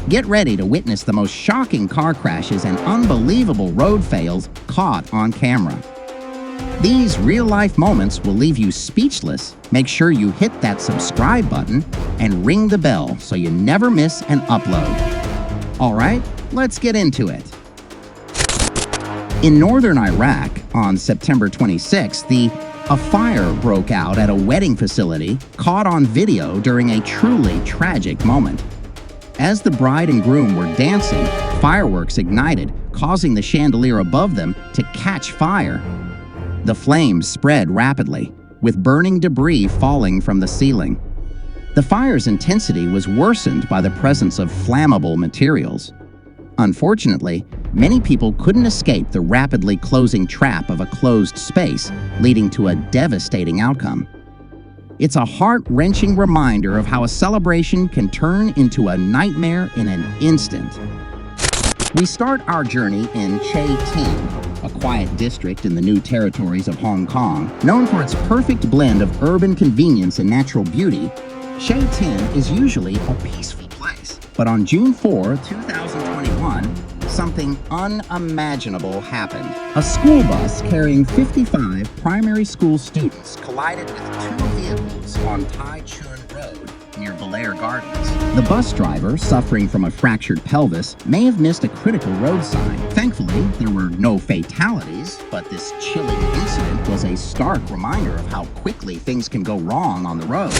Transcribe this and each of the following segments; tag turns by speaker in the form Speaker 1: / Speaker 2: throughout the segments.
Speaker 1: Get ready to witness the most shocking car crashes and unbelievable road fails caught on camera. These real-life moments will leave you speechless. Make sure you hit that subscribe button and ring the bell so you never miss an upload. All right, let's get into it. In northern Iraq, on September 26th, a fire broke out at a wedding facility, caught on video during a truly tragic moment. As the bride and groom were dancing, fireworks ignited, causing the chandelier above them to catch fire. The flames spread rapidly, with burning debris falling from the ceiling. The fire's intensity was worsened by the presence of flammable materials. Unfortunately, many people couldn't escape the rapidly closing trap of a closed space, leading to a devastating outcome. It's a heart-wrenching reminder of how a celebration can turn into a nightmare in an instant. We start our journey in Che Tin, a quiet district in the New Territories of Hong Kong. Known for its perfect blend of urban convenience and natural beauty, Che Tin is usually a peaceful place. But on June 4, 2021, something unimaginable happened. A school bus carrying 55 primary school students collided with two vehicles on Tai Chun Road near Belair Gardens. The bus driver, suffering from a fractured pelvis, may have missed a critical road sign. Thankfully, there were no fatalities, but this chilling incident was a stark reminder of how quickly things can go wrong on the road.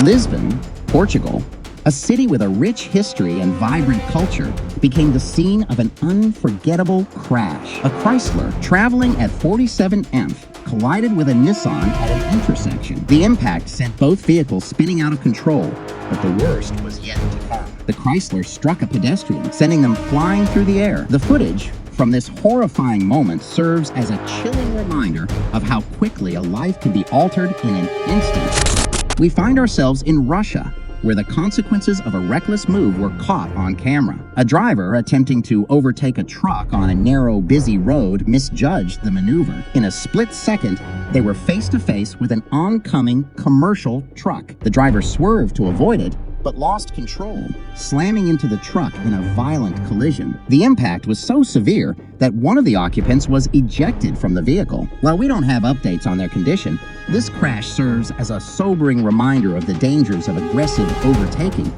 Speaker 1: Lisbon, Portugal, a city with a rich history and vibrant culture, became the scene of an unforgettable crash. A Chrysler traveling at 47 mph collided with a Nissan at an intersection. The impact sent both vehicles spinning out of control, but the worst was yet to come. The Chrysler struck a pedestrian, sending them flying through the air. The footage from this horrifying moment serves as a chilling reminder of how quickly a life can be altered in an instant. We find ourselves in Russia, where the consequences of a reckless move were caught on camera. A driver attempting to overtake a truck on a narrow, busy road misjudged the maneuver. In a split second, they were face to face with an oncoming commercial truck. The driver swerved to avoid it, but lost control, slamming into the truck in a violent collision. The impact was so severe that one of the occupants was ejected from the vehicle. While we don't have updates on their condition, this crash serves as a sobering reminder of the dangers of aggressive overtaking.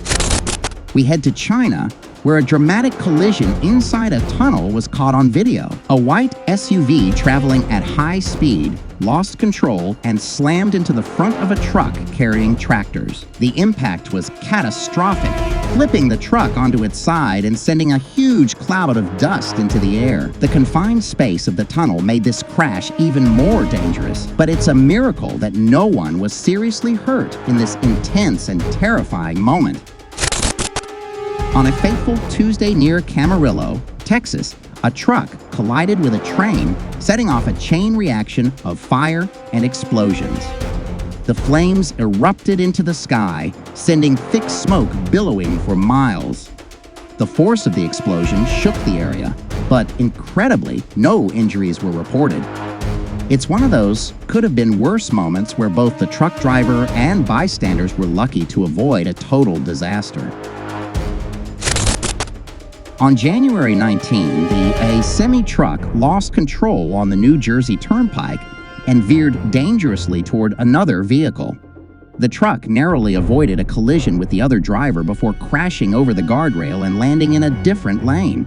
Speaker 1: We head to China, where a dramatic collision inside a tunnel was caught on video. A white SUV traveling at high speed lost control and slammed into the front of a truck carrying tractors. The impact was catastrophic, flipping the truck onto its side and sending a huge cloud of dust into the air. The confined space of the tunnel made this crash even more dangerous, but it's a miracle that no one was seriously hurt in this intense and terrifying moment. On a fateful Tuesday near Camarillo, Texas, a truck collided with a train, setting off a chain reaction of fire and explosions. The flames erupted into the sky, sending thick smoke billowing for miles. The force of the explosion shook the area, but incredibly, no injuries were reported. It's one of those could-have-been worse moments where both the truck driver and bystanders were lucky to avoid a total disaster. On January 19, a semi-truck lost control on the New Jersey Turnpike and veered dangerously toward another vehicle. The truck narrowly avoided a collision with the other driver before crashing over the guardrail and landing in a different lane.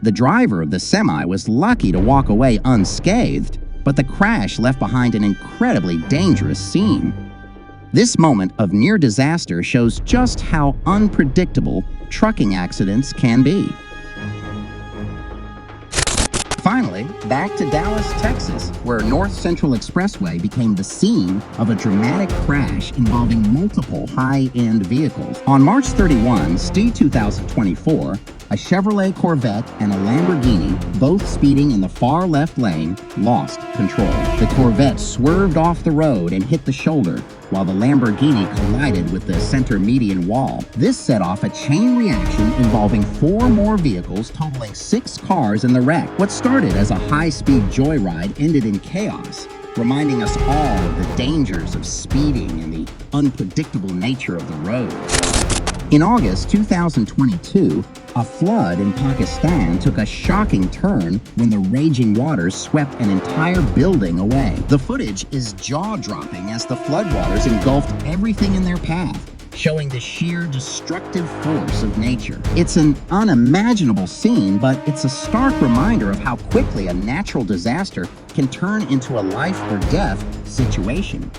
Speaker 1: The driver of the semi was lucky to walk away unscathed, but the crash left behind an incredibly dangerous scene. This moment of near disaster shows just how unpredictable trucking accidents can be. Finally, back to Dallas, Texas, where North Central Expressway became the scene of a dramatic crash involving multiple high-end vehicles. On March 31, 2024, a Chevrolet Corvette and a Lamborghini, both speeding in the far left lane, lost control. The Corvette swerved off the road and hit the shoulder, while the Lamborghini collided with the center median wall. This set off a chain reaction involving 4 more vehicles, totaling 6 cars in the wreck. What started as a high-speed joyride ended in chaos, reminding us all of the dangers of speeding and the unpredictable nature of the road. In August 2022, a flood in Pakistan took a shocking turn when the raging waters swept an entire building away. The footage is jaw-dropping as the floodwaters engulfed everything in their path, showing the sheer destructive force of nature. It's an unimaginable scene, but it's a stark reminder of how quickly a natural disaster can turn into a life-or-death situation.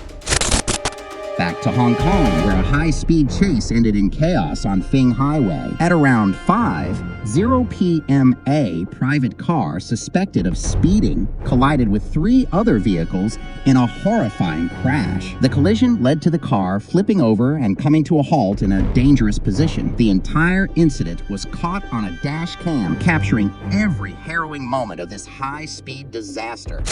Speaker 1: Back to Hong Kong, where a high-speed chase ended in chaos on Fing Highway. At around 5:00 p.m. a private car suspected of speeding collided with 3 other vehicles in a horrifying crash. The collision led to the car flipping over and coming to a halt in a dangerous position. The entire incident was caught on a dash cam, capturing every harrowing moment of this high-speed disaster.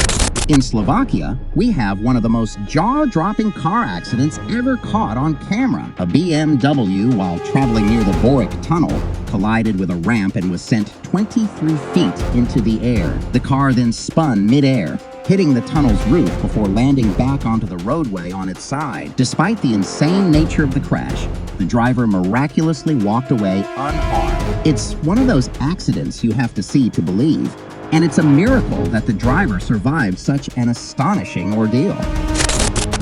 Speaker 1: In Slovakia, we have one of the most jaw-dropping car accidents ever caught on camera. A BMW, while traveling near the Boric Tunnel, collided with a ramp and was sent 23 feet into the air. The car then spun mid-air, hitting the tunnel's roof before landing back onto the roadway on its side. Despite the insane nature of the crash, the driver miraculously walked away unharmed. It's one of those accidents you have to see to believe, and it's a miracle that the driver survived such an astonishing ordeal.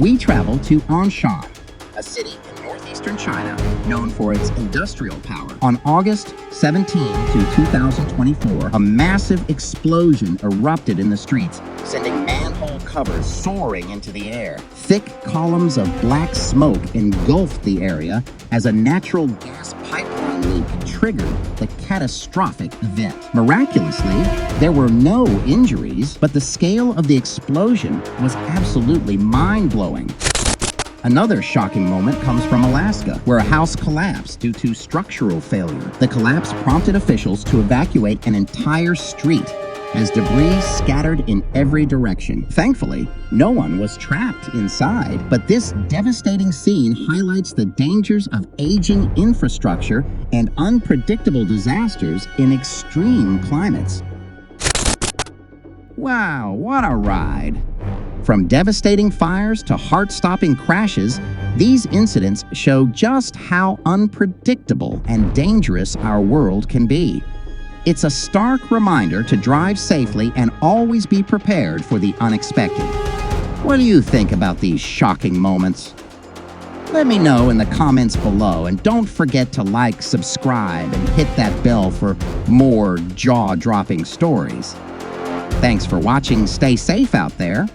Speaker 1: We travel to Anshan, a city in northeastern China known for its industrial power. On August 17, 2024, a massive explosion erupted in the streets, sending manhole covers soaring into the air. Thick columns of black smoke engulfed the area as a natural gas pipeline leak triggered the catastrophic event. Miraculously, there were no injuries, but the scale of the explosion was absolutely mind-blowing. Another shocking moment comes from Alaska, where a house collapsed due to structural failure. The collapse prompted officials to evacuate an entire street as debris scattered in every direction. Thankfully, no one was trapped inside, but this devastating scene highlights the dangers of aging infrastructure and unpredictable disasters in extreme climates. Wow, what a ride! From devastating fires to heart-stopping crashes, these incidents show just how unpredictable and dangerous our world can be. It's a stark reminder to drive safely and always be prepared for the unexpected. What do you think about these shocking moments? Let me know in the comments below, and don't forget to like, subscribe, and hit that bell for more jaw-dropping stories. Thanks for watching. Stay safe out there.